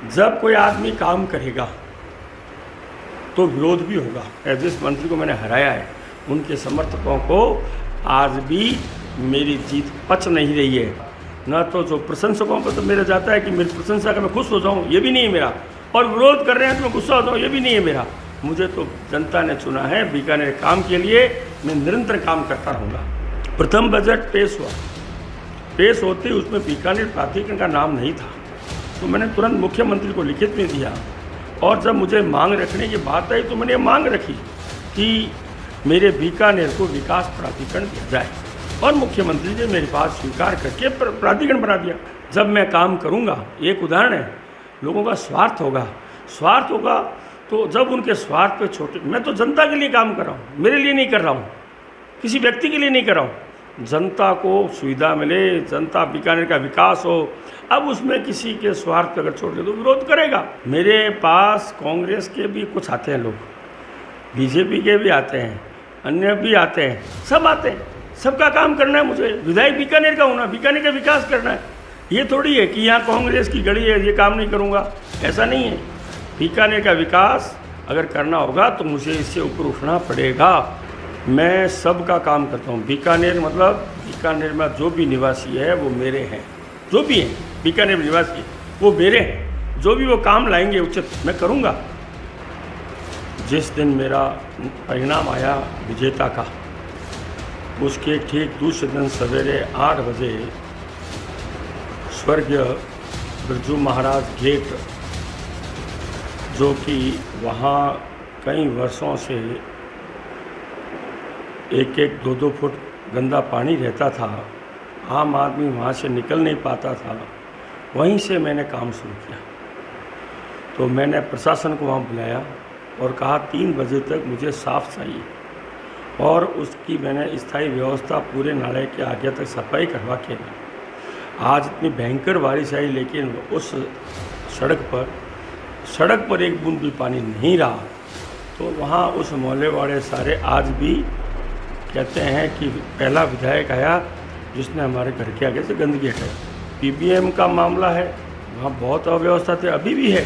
जब कोई आदमी काम करेगा तो विरोध भी होगा। जिस मंत्री को मैंने हराया है उनके समर्थकों को आज भी मेरी जीत पच नहीं रही है। न तो जो प्रशंसकों पर तो मेरा जाता है कि मेरी प्रशंसा का मैं खुश हो जाऊँ, ये भी नहीं है मेरा, और विरोध कर रहे हैं तो मैं गुस्सा हो जाऊँ, ये भी नहीं है मेरा। मुझे तो जनता ने चुना है बीकानेर काम के लिए, मैं निरंतर काम करता रहूँगा। प्रथम बजट पेश होते उसमें बीकानेर प्राधिकरण का नाम नहीं था, तो मैंने तुरंत मुख्यमंत्री को लिखित में दिया, और जब मुझे मांग रखने की बात आई तो मैंने ये मांग रखी कि मेरे बीकानेर को विकास प्राधिकरण दिया जाए, और मुख्यमंत्री ने मेरी बात स्वीकार करके प्राधिकरण बना दिया। जब मैं काम करूंगा, एक उदाहरण है, लोगों का स्वार्थ होगा तो जब उनके स्वार्थ पे छोटे, मैं तो जनता के लिए काम कर रहा हूँ, मेरे लिए नहीं कर रहा हूँ, किसी व्यक्ति के लिए नहीं कर रहा हूँ। जनता को सुविधा मिले, जनता बीकानेर का विकास हो। अब उसमें किसी के स्वार्थ पे अगर छोड़ दे तो विरोध करेगा। मेरे पास कांग्रेस के भी कुछ आते हैं लोग, बीजेपी के भी आते हैं, अन्य भी आते हैं, सब आते हैं, सबका काम करना है। मुझे विधायक बीकानेर का होना, बीकानेर का विकास करना है। ये थोड़ी है कि यहाँ कांग्रेस की गड़ी है, ये काम नहीं करूँगा, ऐसा नहीं है। बीकानेर का विकास अगर करना होगा तो मुझे इससे ऊपर उठना पड़ेगा। मैं सबका काम करता हूँ। बीकानेर मतलब बीकानेर में जो भी निवासी है वो मेरे हैं, जो भी हैं बीकानेर निवासी वो मेरे हैं। जो भी वो काम लाएंगे उचित मैं करूँगा। जिस दिन मेरा परिणाम आया विजेता का, उसके ठीक दूसरे दिन सवेरे 8 बजे स्वर्गीय बिरजू महाराज गेट, जो कि वहाँ कई वर्षों से 1-1, 2-2 फुट गंदा पानी रहता था, आम आदमी वहाँ से निकल नहीं पाता था, वहीं से मैंने काम शुरू किया। तो मैंने प्रशासन को वहाँ बुलाया और कहा 3 बजे तक मुझे साफ चाहिए, और उसकी मैंने स्थायी व्यवस्था पूरे नाले के आगे तक सफाई करवा के। आज इतनी भयंकर बारिश आई लेकिन उस सड़क पर एक बूंद भी पानी नहीं रहा। तो वहाँ उस मोहल्ले वाले सारे आज भी कहते हैं कि पहला विधायक आया जिसने हमारे घर के आगे से गंदगी हटाई। पीबीएम का मामला है, वहाँ बहुत अव्यवस्था थी, अभी भी है,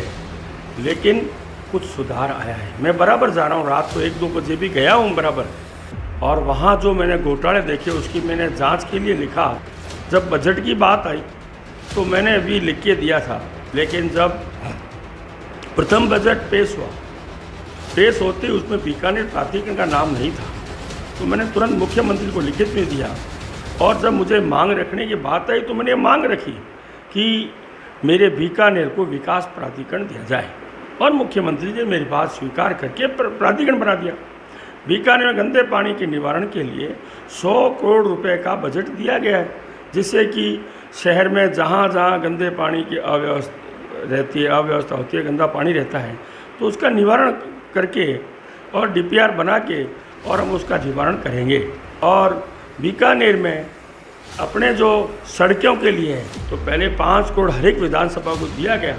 लेकिन कुछ सुधार आया है। मैं बराबर जा रहा हूँ, रात को 1-2 बजे भी गया हूँ बराबर, और वहाँ जो मैंने घोटाले देखे उसकी मैंने जांच के लिए लिखा। जब बजट की बात आई तो मैंने अभी लिख के दिया था, लेकिन जब प्रथम बजट पेश होते उसमें बीकानेर प्राधिकरण का नाम नहीं था, तो मैंने तुरंत मुख्यमंत्री को लिखित में दिया, और जब मुझे मांग रखने की बात आई तो मैंने मांग रखी कि मेरे बीकानेर को विकास प्राधिकरण दिया जाए, और मुख्यमंत्री ने मेरी बात स्वीकार करके प्राधिकरण बना दिया। बीकानेर में गंदे पानी के निवारण के लिए 100 करोड़ रुपए का बजट दिया गया है, जिससे कि शहर में जहाँ जहाँ गंदे पानी की अव्यवस्था होती है, गंदा पानी रहता है, तो उसका निवारण करके और डीपीआर बना के और हम उसका निवारण करेंगे। और बीकानेर में अपने जो सड़कों के लिए है तो पहले 5 करोड़ हर एक विधानसभा को दिया गया,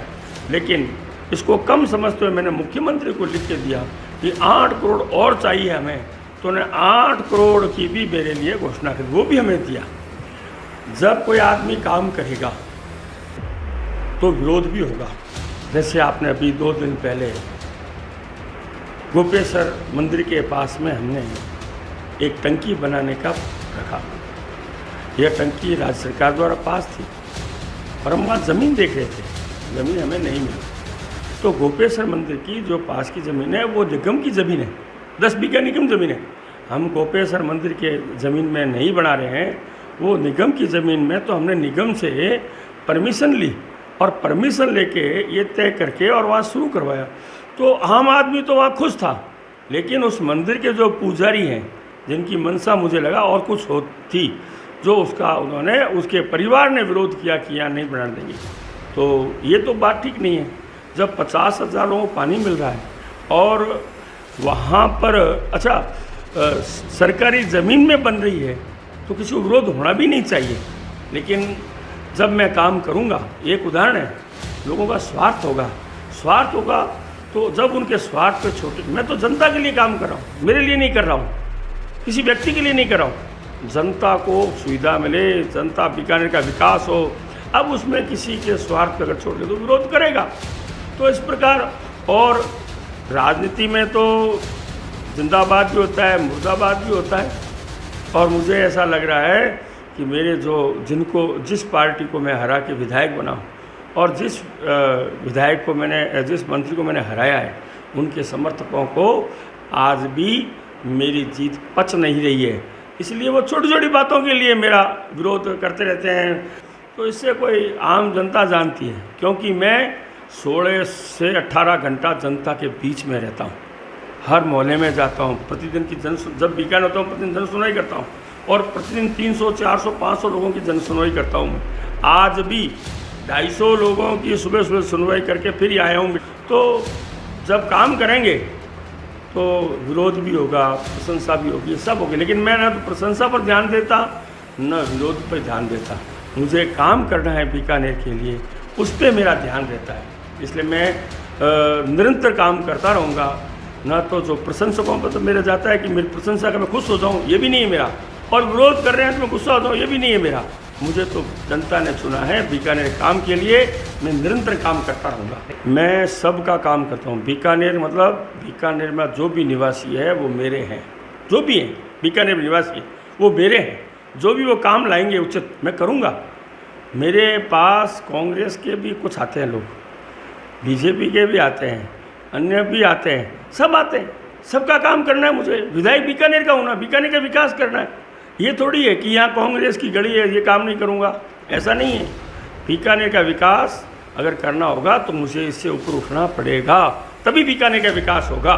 लेकिन इसको कम समझते हुए मैंने मुख्यमंत्री को लिख के दिया कि 8 करोड़ और चाहिए हमें, तो उन्हें 8 करोड़ की भी मेरे लिए घोषणा की, वो भी हमें दिया। जब कोई आदमी काम करेगा तो विरोध भी होगा। जैसे आपने अभी 2 दिन पहले गोपेश्वर मंदिर के पास में हमने एक टंकी बनाने का रखा। यह टंकी राज्य सरकार द्वारा पास थी, और हम वहाँ ज़मीन देख रहे थे, ज़मीन हमें नहीं मिली। तो गोपेश्वर मंदिर की जो पास की ज़मीन है वो निगम की ज़मीन है, 10 बीघा निगम ज़मीन है। हम गोपेश्वर मंदिर के ज़मीन में नहीं बना रहे हैं, वो निगम की ज़मीन में। तो हमने निगम से परमिशन ली, और परमिशन लेके ये तय करके और वहाँ शुरू करवाया। तो आम आदमी तो वहाँ खुश था, लेकिन उस मंदिर के जो पुजारी हैं, जिनकी मनसा मुझे लगा और कुछ हो थी, जो उन्होंने उसके परिवार ने विरोध किया कि यहाँ नहीं बना देंगे। तो ये तो बात ठीक नहीं है। जब 50,000 लोगों को पानी मिल रहा है और वहाँ पर सरकारी ज़मीन में बन रही है, तो किसी को विरोध होना भी नहीं चाहिए। लेकिन जब मैं काम करूँगा, एक उदाहरण है, लोगों का स्वार्थ होगा तो जब उनके स्वार्थ पे छोटे, मैं तो जनता के लिए काम कर रहा हूँ, मेरे लिए नहीं कर रहा हूँ, किसी व्यक्ति के लिए नहीं कर रहा हूँ। जनता को सुविधा मिले, जनता बीकानेर का विकास हो। अब उसमें किसी के स्वार्थ पे अगर छोड़ दे तो विरोध करेगा। तो इस प्रकार, और राजनीति में तो जिंदाबाद भी होता है, मुर्दाबाद भी होता है। और मुझे ऐसा लग रहा है कि मेरे जिस पार्टी को मैं हरा के विधायक बना हूँ, और जिस मंत्री को मैंने हराया है, उनके समर्थकों को आज भी मेरी जीत पच नहीं रही है। इसलिए वो छोटी छोटी बातों के लिए मेरा विरोध करते रहते हैं। तो इससे कोई आम जनता जानती है, क्योंकि मैं 16 से 18 घंटा जनता के बीच में रहता हूँ, हर मोहल्ले में जाता हूँ, प्रतिदिन की जब वीकेंड होता हूँ प्रतिदिन जन सुनवाई करता हूँ, और प्रतिदिन 300, 400, 500 लोगों की जन सुनवाई करता हूँ मैं। आज भी 250 लोगों की सुबह सुबह सुनवाई करके फिर ही आया हूँ। तो जब काम करेंगे तो विरोध भी होगा, प्रशंसा भी होगी, सब होगी, लेकिन मैं ना तो प्रशंसा पर ध्यान देता न विरोध पर ध्यान देता। मुझे काम करना है बीकानेर के लिए, उस पर मेरा ध्यान रहता है। इसलिए मैं निरंतर काम करता रहूँगा। ना तो जो प्रशंसकों पर तो मेरा जाता है कि मेरी प्रशंसा का मैं खुश हो जाऊँ, ये भी नहीं है मेरा, और विरोध कर रहे हैं तो मैं गुस्सा हो जाऊँ, ये भी नहीं है मेरा। मुझे तो जनता ने चुना है बीकानेर काम के लिए, मैं निरंतर काम करता रहूँगा। मैं सबका काम करता हूँ। बीकानेर मतलब बीकानेर में जो भी निवासी है वो मेरे हैं, जो भी हैं बीकानेर में निवासी वो मेरे हैं। जो भी वो काम लाएंगे उचित मैं करूँगा। मेरे पास कांग्रेस के भी कुछ आते हैं लोग, बीजेपी के भी आते हैं, अन्य भी आते हैं, सब आते हैं। सबका काम करना है मुझे। विधायक बीकानेर का होना, बीकानेर का विकास करना है। ये थोड़ी है कि यहाँ कांग्रेस की गड़ी है, ये काम नहीं करूँगा, ऐसा नहीं है। बीकानेर का विकास अगर करना होगा तो मुझे इससे ऊपर उठना पड़ेगा, तभी बीकानेर का विकास होगा।